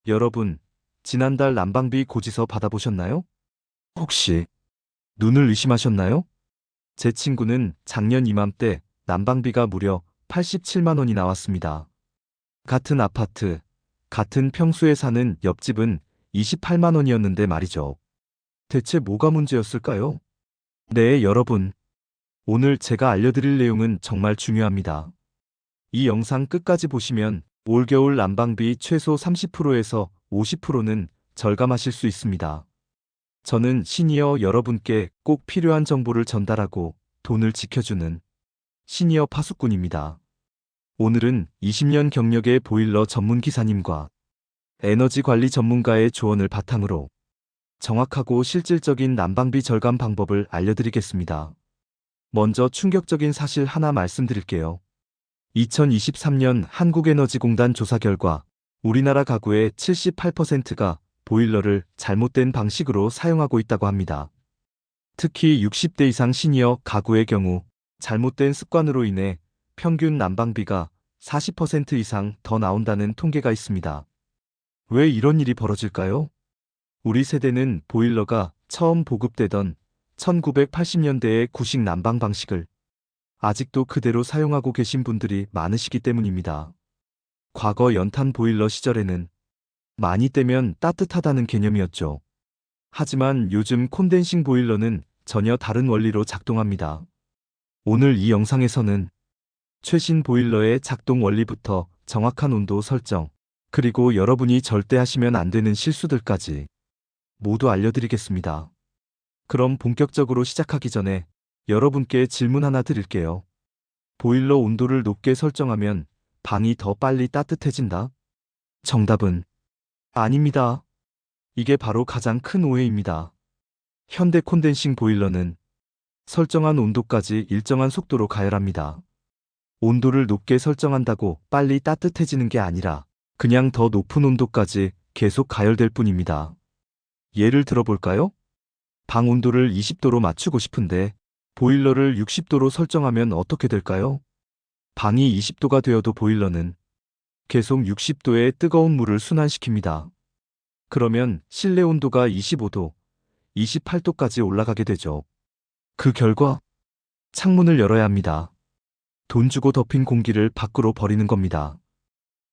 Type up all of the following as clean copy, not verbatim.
여러분, 지난달 난방비 고지서 받아보셨나요? 혹시 눈을 의심하셨나요? 제 친구는 작년 이맘때 난방비가 무려 87만 원이 나왔습니다. 같은 아파트, 같은 평수에 사는 옆집은 28만 원이었는데 말이죠. 대체 뭐가 문제였을까요? 네, 여러분. 오늘 제가 알려드릴 내용은 정말 중요합니다. 이 영상 끝까지 보시면 올겨울 난방비 최소 30%에서 50%는 절감하실 수 있습니다. 저는 시니어 여러분께 꼭 필요한 정보를 전달하고 돈을 지켜주는 시니어 파수꾼입니다. 오늘은 20년 경력의 보일러 전문 기사님과 에너지 관리 전문가의 조언을 바탕으로 정확하고 실질적인 난방비 절감 방법을 알려드리겠습니다. 먼저 충격적인 사실 하나 말씀드릴게요. 2023년 한국에너지공단 조사 결과 우리나라 가구의 78%가 보일러를 잘못된 방식으로 사용하고 있다고 합니다. 특히 60대 이상 시니어 가구의 경우 잘못된 습관으로 인해 평균 난방비가 40% 이상 더 나온다는 통계가 있습니다. 왜 이런 일이 벌어질까요? 우리 세대는 보일러가 처음 보급되던 1980년대의 구식 난방 방식을 아직도 그대로 사용하고 계신 분들이 많으시기 때문입니다. 과거 연탄 보일러 시절에는 많이 떼면 따뜻하다는 개념이었죠. 하지만 요즘 콘덴싱 보일러는 전혀 다른 원리로 작동합니다. 오늘 이 영상에서는 최신 보일러의 작동 원리부터 정확한 온도 설정, 그리고 여러분이 절대 하시면 안 되는 실수들까지 모두 알려드리겠습니다. 그럼 본격적으로 시작하기 전에 여러분께 질문 하나 드릴게요. 보일러 온도를 높게 설정하면 방이 더 빨리 따뜻해진다? 정답은 아닙니다. 이게 바로 가장 큰 오해입니다. 현대 콘덴싱 보일러는 설정한 온도까지 일정한 속도로 가열합니다. 온도를 높게 설정한다고 빨리 따뜻해지는 게 아니라 그냥 더 높은 온도까지 계속 가열될 뿐입니다. 예를 들어볼까요? 방 온도를 20도로 맞추고 싶은데 보일러를 60도로 설정하면 어떻게 될까요? 방이 20도가 되어도 보일러는 계속 60도의 뜨거운 물을 순환시킵니다. 그러면 실내 온도가 25도, 28도까지 올라가게 되죠. 그 결과 창문을 열어야 합니다. 돈 주고 덮인 공기를 밖으로 버리는 겁니다.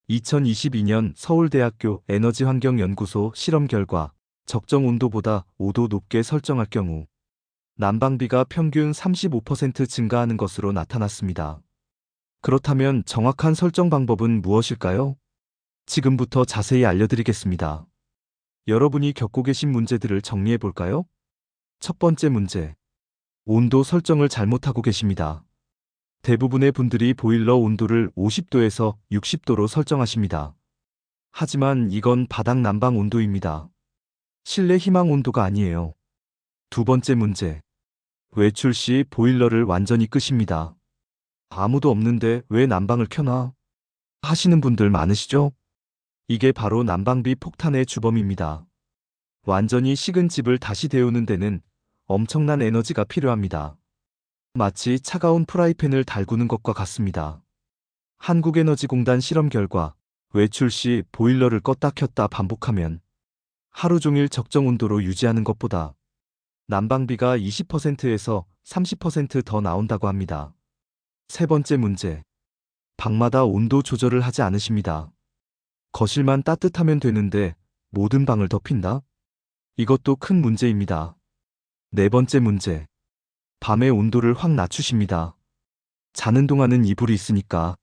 2022년 서울대학교 에너지환경연구소 실험 결과 적정 온도보다 5도 높게 설정할 경우 난방비가 평균 35% 증가하는 것으로 나타났습니다. 그렇다면 정확한 설정 방법은 무엇일까요? 지금부터 자세히 알려드리겠습니다. 여러분이 겪고 계신 문제들을 정리해 볼까요? 첫 번째 문제. 온도 설정을 잘못하고 계십니다. 대부분의 분들이 보일러 온도를 50도에서 60도로 설정하십니다. 하지만 이건 바닥 난방 온도입니다. 실내 희망 온도가 아니에요. 두 번째 문제. 외출 시 보일러를 완전히 끄십니다. 아무도 없는데 왜 난방을 켜놔? 하시는 분들 많으시죠? 이게 바로 난방비 폭탄의 주범입니다. 완전히 식은 집을 다시 데우는 데는 엄청난 에너지가 필요합니다. 마치 차가운 프라이팬을 달구는 것과 같습니다. 한국에너지공단 실험 결과 외출 시 보일러를 껐다 켰다 반복하면 하루 종일 적정 온도로 유지하는 것보다 난방비가 20%에서 30% 더 나온다고 합니다. 세 번째 문제. 방마다 온도 조절을 하지 않으십니다. 거실만 따뜻하면 되는데 모든 방을 덮인다? 이것도 큰 문제입니다. 네 번째 문제. 밤의 온도를 확 낮추십니다. 자는 동안은 이불이 있으니까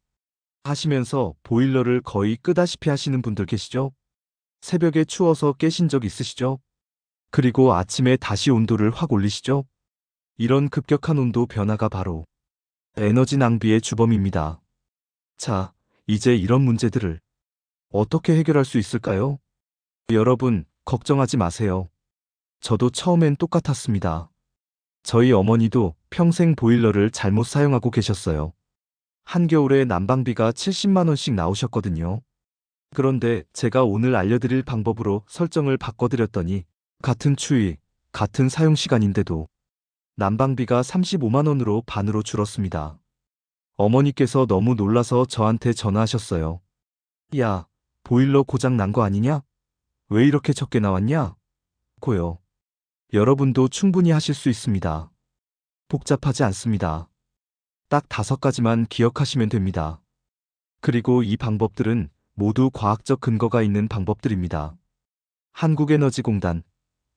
하시면서 보일러를 거의 끄다시피 하시는 분들 계시죠? 새벽에 추워서 깨신 적 있으시죠? 그리고 아침에 다시 온도를 확 올리시죠? 이런 급격한 온도 변화가 바로 에너지 낭비의 주범입니다. 자, 이제 이런 문제들을 어떻게 해결할 수 있을까요? 여러분, 걱정하지 마세요. 저도 처음엔 똑같았습니다. 저희 어머니도 평생 보일러를 잘못 사용하고 계셨어요. 한겨울에 난방비가 70만 원씩 나오셨거든요. 그런데 제가 오늘 알려드릴 방법으로 설정을 바꿔드렸더니 같은 추위, 같은 사용 시간인데도 난방비가 35만 원으로 반으로 줄었습니다. 어머니께서 너무 놀라서 저한테 전화하셨어요. 야, 보일러 고장 난 거 아니냐? 왜 이렇게 적게 나왔냐? 고요. 여러분도 충분히 하실 수 있습니다. 복잡하지 않습니다. 딱 5가지만 기억하시면 됩니다. 그리고 이 방법들은 모두 과학적 근거가 있는 방법들입니다. 한국에너지공단,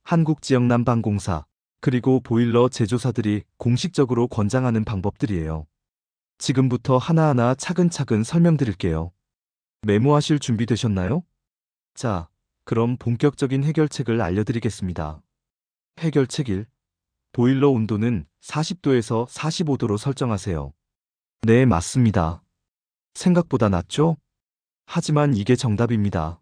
한국지역난방공사, 그리고 보일러 제조사들이 공식적으로 권장하는 방법들이에요. 지금부터 하나하나 차근차근 설명드릴게요. 메모하실 준비 되셨나요? 자, 그럼 본격적인 해결책을 알려드리겠습니다. 해결책 1. 보일러 온도는 40도에서 45도로 설정하세요. 네, 맞습니다. 생각보다 낮죠? 하지만 이게 정답입니다.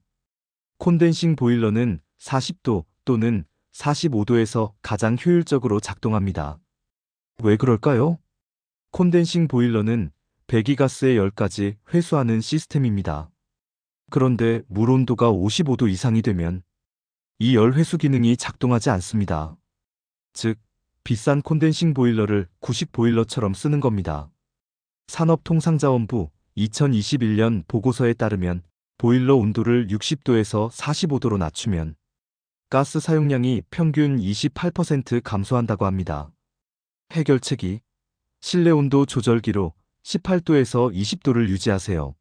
콘덴싱 보일러는 40도 또는 45도에서 가장 효율적으로 작동합니다. 왜 그럴까요? 콘덴싱 보일러는 배기가스의 열까지 회수하는 시스템입니다. 그런데 물 온도가 55도 이상이 되면 이 열 회수 기능이 작동하지 않습니다. 즉, 비싼 콘덴싱 보일러를 구식 보일러처럼 쓰는 겁니다. 산업통상자원부 2021년 보고서에 따르면 보일러 온도를 60도에서 45도로 낮추면 가스 사용량이 평균 28% 감소한다고 합니다. 해결책 2. 실내 온도 조절기로 18도에서 20도를 유지하세요.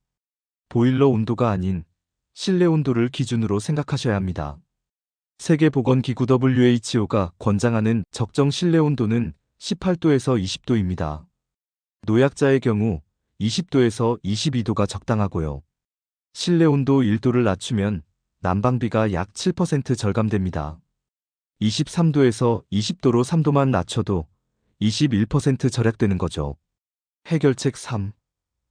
보일러 온도가 아닌 실내 온도를 기준으로 생각하셔야 합니다. 세계보건기구 WHO가 권장하는 적정 실내 온도는 18도에서 20도입니다. 노약자의 경우 20도에서 22도가 적당하고요. 실내 온도 1도를 낮추면 난방비가 약 7% 절감됩니다. 23도에서 20도로 3도만 낮춰도 21% 절약되는 거죠. 해결책 3.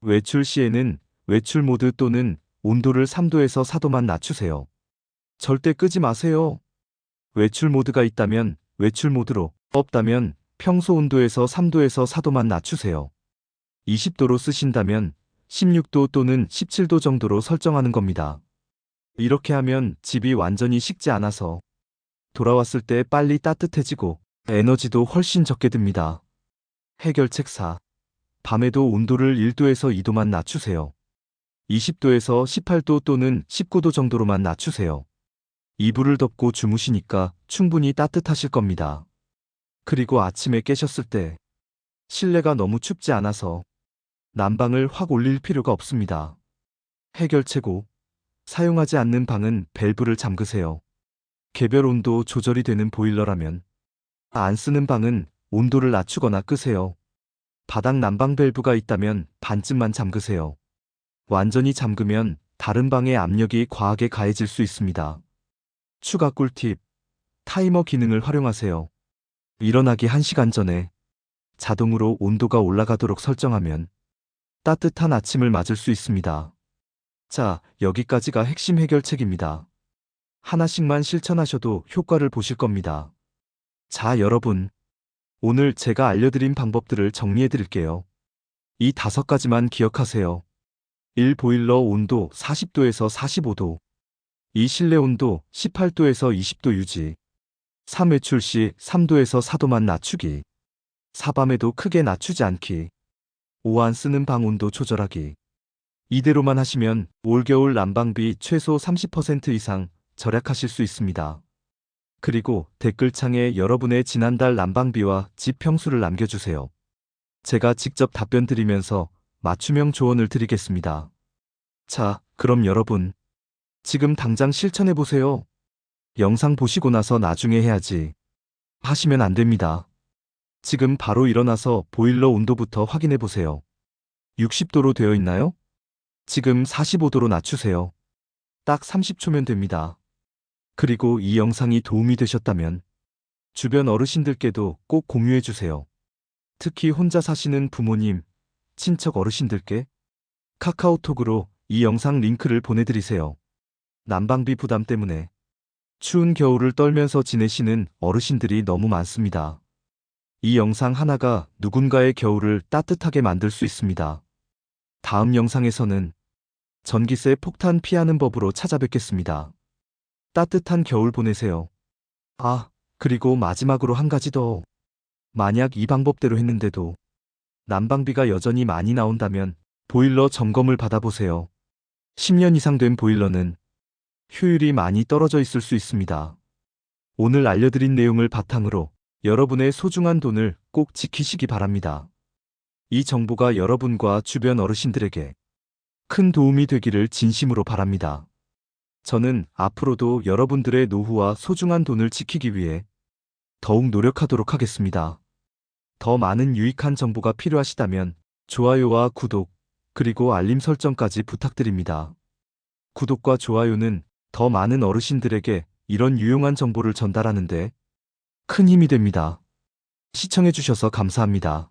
외출 시에는 외출 모드 또는 온도를 3도에서 4도만 낮추세요. 절대 끄지 마세요. 외출 모드가 있다면 외출 모드로, 없다면 평소 온도에서 3도에서 4도만 낮추세요. 20도로 쓰신다면 16도 또는 17도 정도로 설정하는 겁니다. 이렇게 하면 집이 완전히 식지 않아서 돌아왔을 때 빨리 따뜻해지고 에너지도 훨씬 적게 듭니다. 해결책 4. 밤에도 온도를 1도에서 2도만 낮추세요. 20도에서 18도 또는 19도 정도로만 낮추세요. 이불을 덮고 주무시니까 충분히 따뜻하실 겁니다. 그리고 아침에 깨셨을 때 실내가 너무 춥지 않아서 난방을 확 올릴 필요가 없습니다. 해결책 5. 사용하지 않는 방은 밸브를 잠그세요. 개별 온도 조절이 되는 보일러라면 안 쓰는 방은 온도를 낮추거나 끄세요. 바닥 난방 밸브가 있다면 반쯤만 잠그세요. 완전히 잠그면 다른 방의 압력이 과하게 가해질 수 있습니다. 추가 꿀팁. 타이머 기능을 활용하세요. 일어나기 1시간 전에 자동으로 온도가 올라가도록 설정하면 따뜻한 아침을 맞을 수 있습니다. 자, 여기까지가 핵심 해결책입니다. 하나씩만 실천하셔도 효과를 보실 겁니다. 자, 여러분. 오늘 제가 알려드린 방법들을 정리해 드릴게요. 이 5가지만 기억하세요. 1. 보일러 온도 40도에서 45도. 2. 실내 온도 18도에서 20도 유지. 3. 외출 시 3도에서 4도만 낮추기. 4. 밤에도 크게 낮추지 않기. 5. 안 쓰는 방 온도 조절하기. 이대로만 하시면 올겨울 난방비 최소 30% 이상 절약하실 수 있습니다. 그리고 댓글창에 여러분의 지난달 난방비와 집 평수를 남겨주세요. 제가 직접 답변 드리면서 맞춤형 조언을 드리겠습니다. 자, 그럼 여러분, 지금 당장 실천해보세요. 영상 보시고 나서 나중에 해야지 하시면 안 됩니다. 지금 바로 일어나서 보일러 온도부터 확인해보세요. 60도로 되어 있나요? 지금 45도로 낮추세요. 딱 30초면 됩니다. 그리고 이 영상이 도움이 되셨다면 주변 어르신들께도 꼭 공유해주세요. 특히 혼자 사시는 부모님, 친척 어르신들께 카카오톡으로 이 영상 링크를 보내드리세요. 난방비 부담 때문에 추운 겨울을 떨면서 지내시는 어르신들이 너무 많습니다. 이 영상 하나가 누군가의 겨울을 따뜻하게 만들 수 있습니다. 다음 영상에서는 전기세 폭탄 피하는 법으로 찾아뵙겠습니다. 따뜻한 겨울 보내세요. 아, 그리고 마지막으로 한 가지 더. 만약 이 방법대로 했는데도 난방비가 여전히 많이 나온다면 보일러 점검을 받아보세요. 10년 이상 된 보일러는 효율이 많이 떨어져 있을 수 있습니다. 오늘 알려드린 내용을 바탕으로 여러분의 소중한 돈을 꼭 지키시기 바랍니다. 이 정보가 여러분과 주변 어르신들에게 큰 도움이 되기를 진심으로 바랍니다. 저는 앞으로도 여러분들의 노후와 소중한 돈을 지키기 위해 더욱 노력하도록 하겠습니다. 더 많은 유익한 정보가 필요하시다면 좋아요와 구독, 그리고 알림 설정까지 부탁드립니다. 구독과 좋아요는 더 많은 어르신들에게 이런 유용한 정보를 전달하는데 큰 힘이 됩니다. 시청해주셔서 감사합니다.